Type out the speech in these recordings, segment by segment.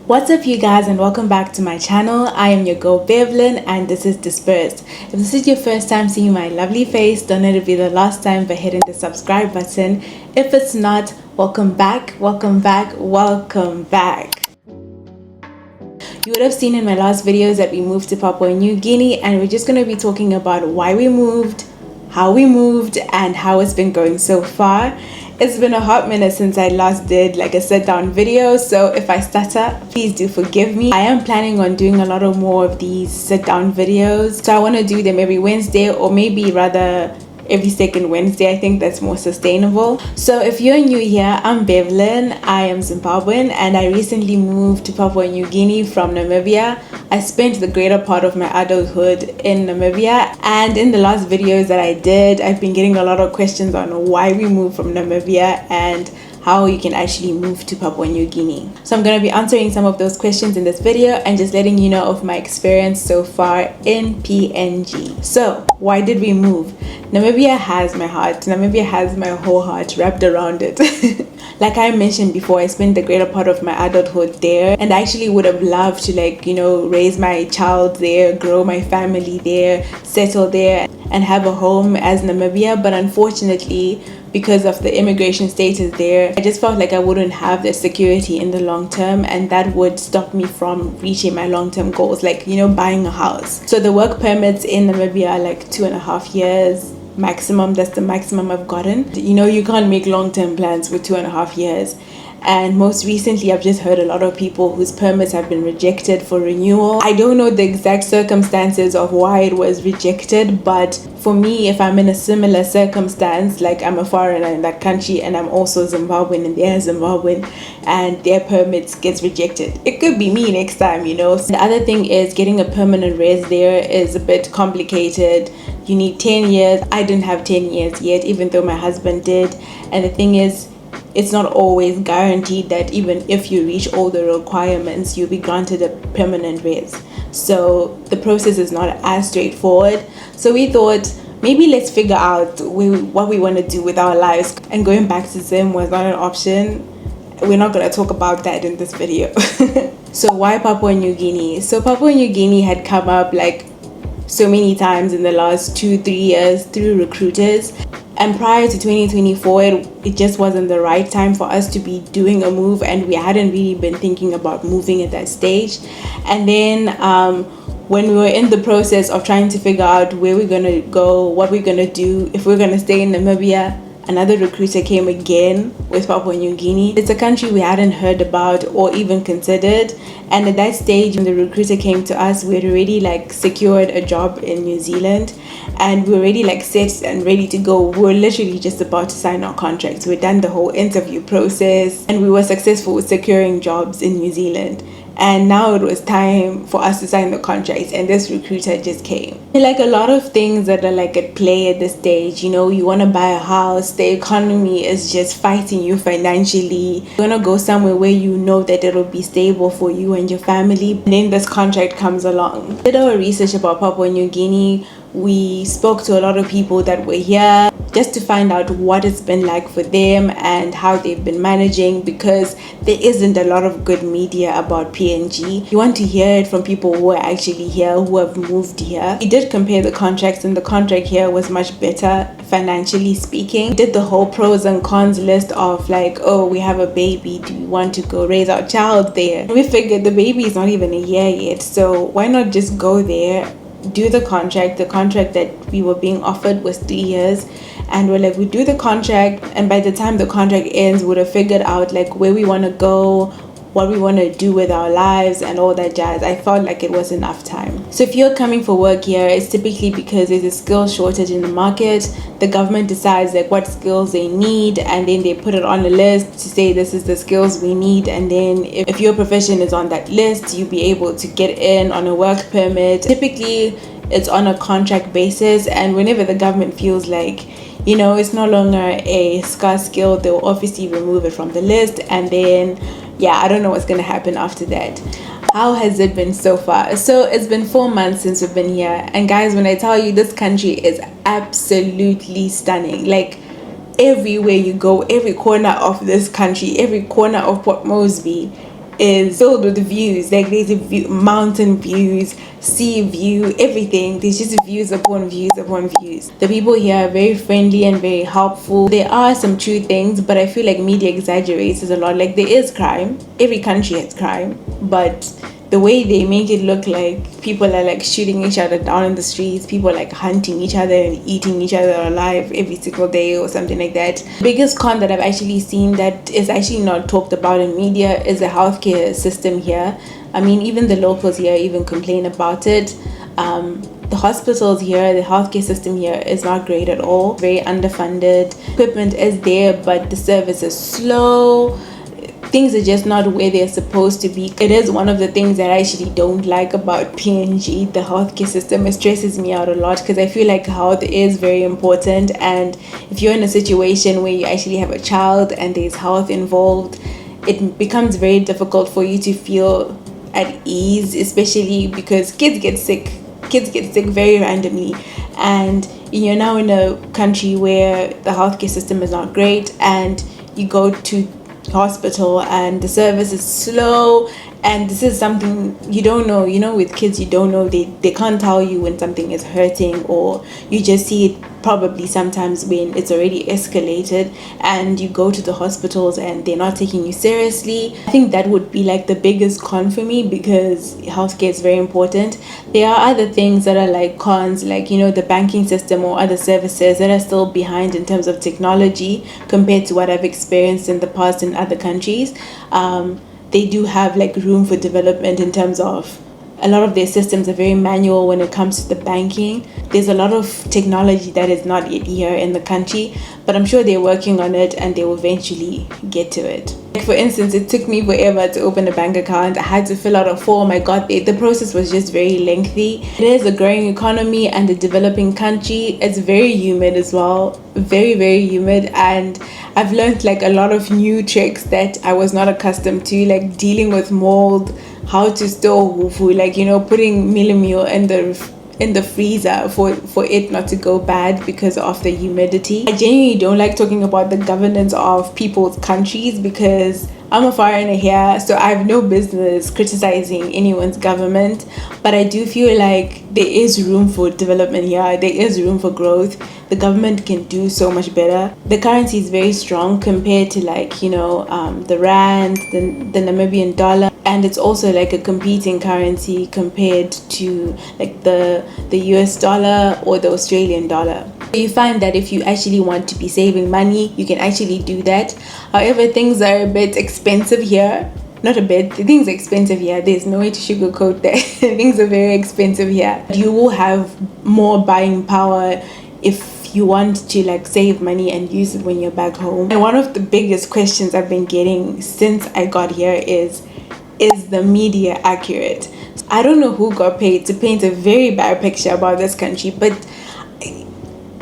What's up you guys, and welcome back to my channel. I am your girl Bevlin and this is Dispersed. If this is your first time seeing my lovely face, don't let it be the last time by hitting the subscribe button. If it's not, welcome back, welcome back, welcome back. You would have seen in my last videos that we moved to Papua New Guinea, and we're just going to be talking about why we moved, how we moved, and how it's been going so far. It's been a hot minute since I last did like a sit down video, so if I stutter, please do forgive me. I am planning on doing a lot of more of these sit down videos, so I want to do them every Wednesday, or maybe rather every second Wednesday. I think that's more sustainable. So if you're new here, I'm Bevlin. I am Zimbabwean and I recently moved to Papua New Guinea from Namibia. I spent the greater part of my adulthood in Namibia, and in the last videos that I did, I've been getting a lot of questions on why we moved from Namibia and how you can actually move to Papua New Guinea. So I'm going to be answering some of those questions in this video and just letting you know of my experience so far in PNG. So why did we move? Namibia has my heart. Namibia has my whole heart wrapped around it. Like I mentioned before, I spent the greater part of my adulthood there, and I actually would have loved to raise my child there, grow my family there, settle there and have a home as Namibia. But unfortunately, because of the immigration status there, I just felt like I wouldn't have the security in the long term, and that would stop me from reaching my long-term goals, like buying a house. So the work permits in Namibia are like 2.5 years maximum. That's the maximum I've gotten. You can't make long-term plans with 2.5 years. And most recently, I've just heard a lot of people whose permits have been rejected for renewal. I don't know the exact circumstances of why it was rejected, but for me, if I'm in a similar circumstance, like I'm a foreigner in that country and I'm also Zimbabwean and they're Zimbabwean and their permits gets rejected, it could be me next time, So the other thing is getting a permanent res there is a bit complicated. You need 10 years. I didn't have 10 years yet, even though my husband did. And the thing is, it's not always guaranteed that even if you reach all the requirements, you'll be granted a permanent res. So the process is not as straightforward. So we thought maybe let's figure out what we want to do with our lives. And going back to Zim was not an option. We're not going to talk about that in this video. So why Papua New Guinea? So Papua New Guinea had come up like so many times in the last 2-3 years through recruiters. And prior to 2024, it just wasn't the right time for us to be doing a move, and we hadn't really been thinking about moving at that stage. And then when we were in the process of trying to figure out where we're going to go, what we're going to do, if we're going to stay in Namibia, another recruiter came again with Papua New Guinea. It's a country we hadn't heard about or even considered. And at that stage, when the recruiter came to us, we had already secured a job in New Zealand, and we were already set and ready to go. We were literally just about to sign our contracts. We'd done the whole interview process and we were successful with securing jobs in New Zealand. And now it was time for us to sign the contracts, and this recruiter just came. A lot of things that are at play at this stage, you want to buy a house, the economy is just fighting you financially. You want to go somewhere where you know that it'll be stable for you and your family. And then this contract comes along. We did our research about Papua New Guinea. We spoke to a lot of people that were here just to find out what it's been like for them and how they've been managing, because there isn't a lot of good media about PNG. You want to hear it from people who are actually here, who have moved here. We did compare the contracts, and the contract here was much better financially speaking. We did the whole pros and cons list of oh, we have a baby, do we want to go raise our child there? And we figured the baby is not even a year yet, so why not just go there, do the contract. The contract that we were being offered was 3 years, and we're we do the contract, and by the time the contract ends, we would have figured out where we want to go, what we want to do with our lives and all that jazz. I felt like it was enough time. So if you're coming for work here, it's typically because there's a skill shortage in the market. The government decides what skills they need, and then they put it on a list to say this is the skills we need. And then if your profession is on that list, you'll be able to get in on a work permit. Typically it's on a contract basis, and whenever the government feels it's no longer a scarce skill, they'll obviously remove it from the list. And then I don't know what's going to happen after that. How has it been so far? So it's been 4 months since we've been here, and guys, when I tell you, this country is absolutely stunning. Everywhere you go, every corner of this country, every corner of Port Moresby, is filled with views. Like there's a view, mountain views, sea view, everything. There's just views upon views upon views. The people here are very friendly and very helpful. There are some true things, but I feel like media exaggerates a lot. Like there is crime. Every country has crime, but the way they make it look like people are like shooting each other down in the streets, people like hunting each other and eating each other alive every single day or something like that. The biggest con that I've actually seen that is actually not talked about in media is the healthcare system here. I mean, even the locals here even complain about it. The hospitals here, the healthcare system here is not great at all. Very underfunded. Equipment is there, but the service is slow. Things are just not where they're supposed to be. It is one of the things that I actually don't like about PNG, the healthcare system. It stresses me out a lot because I feel like health is very important, and if you're in a situation where you actually have a child and there's health involved, it becomes very difficult for you to feel at ease, especially because kids get sick very randomly, and you're now in a country where the healthcare system is not great, and you go to hospital and the service is slow, and this is something you don't know. With kids, you don't know. They can't tell you when something is hurting, or you just see it probably sometimes when it's already escalated and you go to the hospitals and they're not taking you seriously. I think that would be like the biggest con for me, because healthcare is very important. There are other things that are like cons, like the banking system or other services that are still behind in terms of technology compared to what I've experienced in the past in other countries. They do have like room for development in terms of a lot of their systems are very manual when it comes to the banking. There's a lot of technology that is not yet here in the country, but I'm sure they're working on it and they will eventually get to it. Like for instance, it took me forever to open a bank account. I had to fill out a form. The process was just very lengthy. It is a growing economy and a developing country. It's very humid as well, very, very humid, and I've learned like a lot of new tricks that I was not accustomed to, like dealing with mold, how to store hufu, like putting meal in the freezer for it not to go bad because of the humidity. I genuinely don't like talking about the governance of people's countries because I'm a foreigner here, so I have no business criticizing anyone's government, but I do feel like there is room for development here. There is room for growth. The government can do so much better. The currency is very strong compared to the rand, the Namibian dollar, and it's also like a competing currency compared to like the US dollar or the Australian dollar. You find that if you actually want to be saving money, you can actually do that. However, things are a bit expensive here. Not a bit, things are expensive here. There's no way to sugarcoat that. Things are very expensive here. You will have more buying power if you want to like save money and use it when you're back home. And one of the biggest questions I've been getting since I got here is the media accurate? I don't know who got paid to paint a very bad picture about this country, but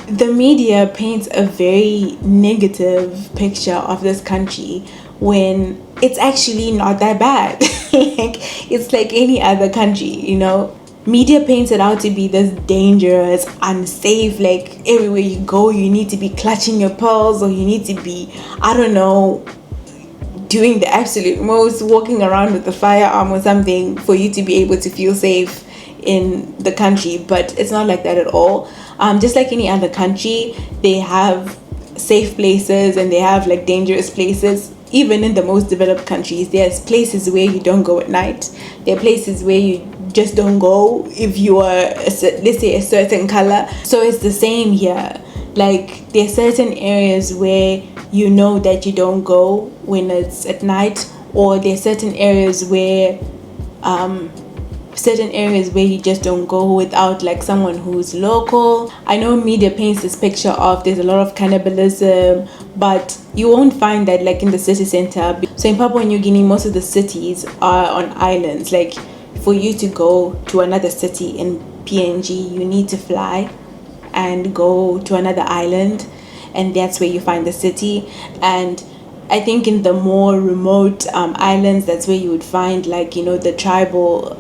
the media paints a very negative picture of this country when it's actually not that bad. Like it's like any other country, Media paints it out to be this dangerous, unsafe, like everywhere you go you need to be clutching your pearls, or you need to be, I don't know, doing the absolute most, walking around with a firearm or something for you to be able to feel safe in the country. But it's not like that at all. Just like any other country, they have safe places and they have like dangerous places. Even in the most developed countries, there's places where you don't go at night. There are places where you just don't go if you are, let's say, a certain color. So it's the same here. Like there are certain areas where that you don't go when it's at night, or there are certain areas where you just don't go without like someone who's local. I know media paints this picture of there's a lot of cannibalism, but you won't find that like in the city center. So in Papua New Guinea, most of the cities are on islands. Like for you to go to another city in PNG, you need to fly and go to another island, and that's where you find the city. And I think in the more remote islands, that's where you would find like the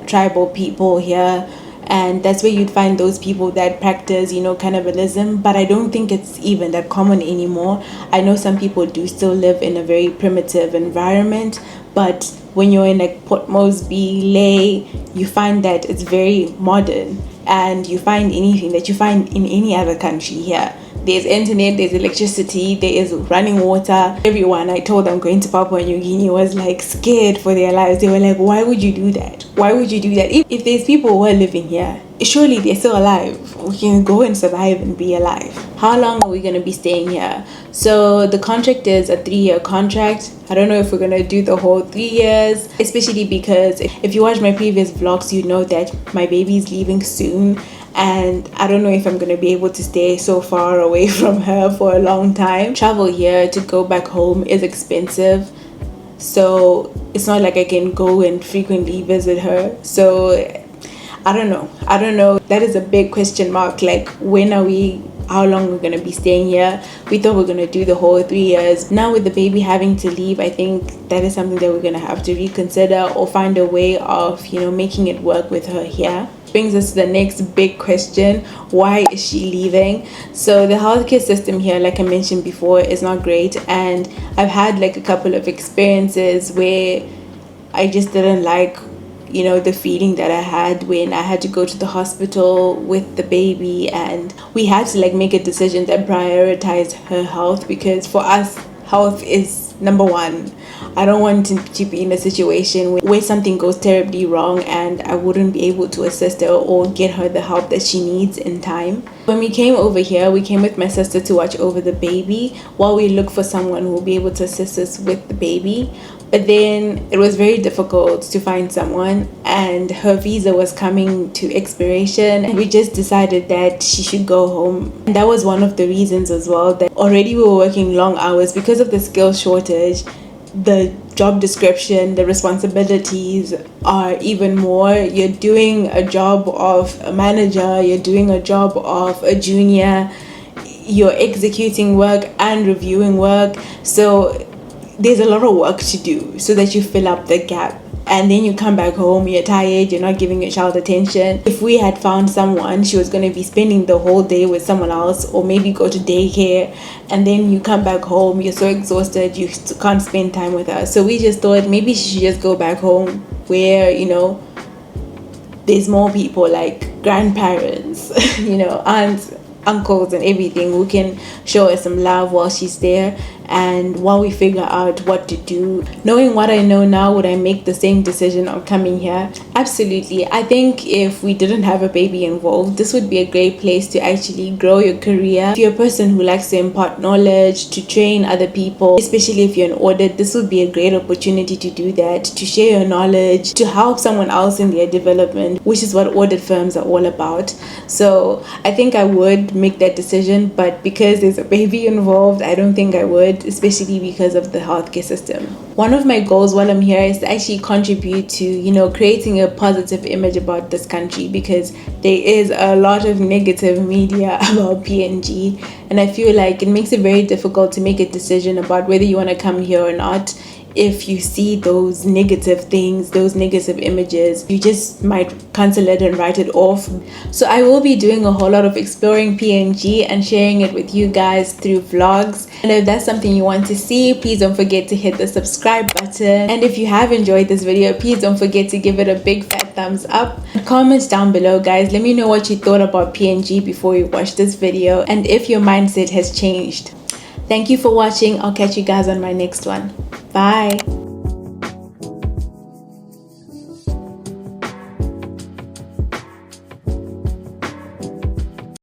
tribal people here, and that's where you'd find those people that practice cannibalism. But I don't think it's even that common anymore. I know some people do still live in a very primitive environment, but when you're in like Port Moresby, Ley, you find that it's very modern, and you find anything that you find in any other country here. There's internet, there's electricity, there is running water. Everyone I told them going to Papua New Guinea was like scared for their lives. They were like, why would you do that? Why would you do that? If there's people who are living here, surely they're still alive. We can go and survive and be alive. How long are we going to be staying here? So the contract is a 3-year contract. I don't know if we're going to do the whole 3 years, especially because if you watch my previous vlogs, you know that my baby's leaving soon. And I don't know if I'm going to be able to stay so far away from her for a long time. Travel here to go back home is expensive. So it's not like I can go and frequently visit her. So I don't know. That is a big question mark. Like, how long we're going to be staying here. We thought we're going to do the whole 3 years. Now with the baby having to leave, I think that is something that we're going to have to reconsider or find a way of, making it work with her here. Brings us to the next big question: why is she leaving? So the healthcare system here, like I mentioned before, is not great, and I've had like a couple of experiences where I just didn't like the feeling that I had when I had to go to the hospital with the baby, and we had to like make a decision that prioritized her health, because for us health is number one. I don't want to be in a situation where something goes terribly wrong and I wouldn't be able to assist her or get her the help that she needs in time. When we came over here, we came with my sister to watch over the baby while we look for someone who will be able to assist us with the baby. But then it was very difficult to find someone, and her visa was coming to expiration, and we just decided that she should go home. And that was one of the reasons as well, that already we were working long hours because of the skills shortage. The job description, the responsibilities are even more. You're doing a job of a manager, you're doing a job of a junior, you're executing work and reviewing work. So there's a lot of work to do so that you fill up the gap. And then you come back home, you're tired, you're not giving your child attention. If we had found someone, she was going to be spending the whole day with someone else, or maybe go to daycare, and then you come back home, you're so exhausted, you can't spend time with her. So we just thought maybe she should just go back home where, there's more people like grandparents, aunts, uncles and everything who can show us some love while she's there. And while we figure out what to do, knowing what I know now, would I make the same decision of coming here? Absolutely. I think if we didn't have a baby involved, this would be a great place to actually grow your career. If you're a person who likes to impart knowledge, to train other people, especially if you're an audit, this would be a great opportunity to do that, to share your knowledge, to help someone else in their development, which is what audit firms are all about. So I think I would make that decision, but because there's a baby involved, I don't think I would, especially because of the healthcare system. One of my goals while I'm here is to actually contribute to, creating a positive image about this country, because there is a lot of negative media about PNG, and I feel like it makes it very difficult to make a decision about whether you want to come here or not. If you see those negative things, those negative images, you just might cancel it and write it off. So I will be doing a whole lot of exploring PNG and sharing it with you guys through vlogs. And if that's something you want to see, please don't forget to hit the subscribe button. And if you have enjoyed this video, please don't forget to give it a big fat thumbs up. Comment down below, guys. Let me know what you thought about PNG before you watch this video, and if your mindset has changed. Thank you for watching. I'll catch you guys on my next one. Bye.